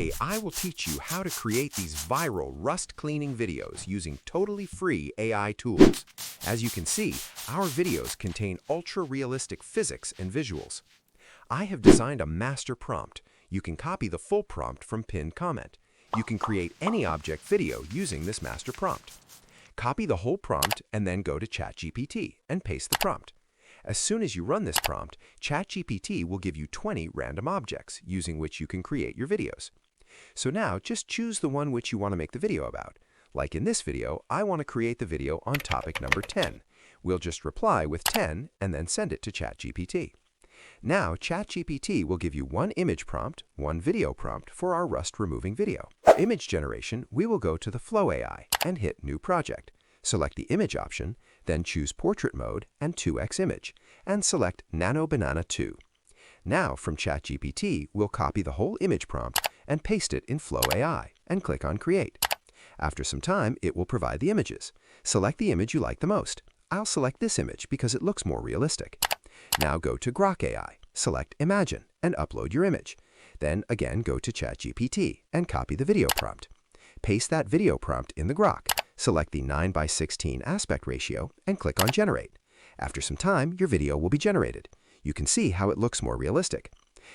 Today, I will teach you how to create these viral rust cleaning videos using totally free AI tools. As you can see, our videos contain ultra-realistic physics and visuals. I have designed a master prompt. You can copy the full prompt from pinned comment. You can create any object video using this master prompt. Copy the whole prompt and then go to ChatGPT and paste the prompt. As soon as you run this prompt, ChatGPT will give you 20 random objects using which you can create your videos. So now just choose the one which you want to make the video about. Like in this video, I want to create the video on topic number 10. We'll just reply with 10 and then send it to ChatGPT. Now, ChatGPT will give you one image prompt, one video prompt for our rust removing video. For image generation, we will go to the Flow AI and hit New Project. Select the image option, then choose Portrait Mode and 2x Image, and select Nano Banana 2. Now, from ChatGPT, we'll copy the whole image prompt and paste it in Flow AI, and click on Create. After some time, it will provide the images. Select the image you like the most. I'll select this image because it looks more realistic. Now go to Grok AI, select Imagine, and upload your image. Then again go to ChatGPT and copy the video prompt. Paste that video prompt in the Grok. Select the 9:16 aspect ratio and click on Generate. After some time, your video will be generated. You can see how it looks more realistic.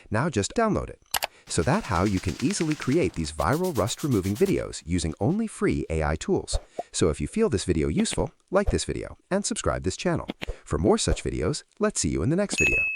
Now just download it. So that's how you can easily create these viral rust-removing videos using only free AI tools. So if you feel this video useful, like this video and subscribe this channel. For more such videos, let's see you in the next video.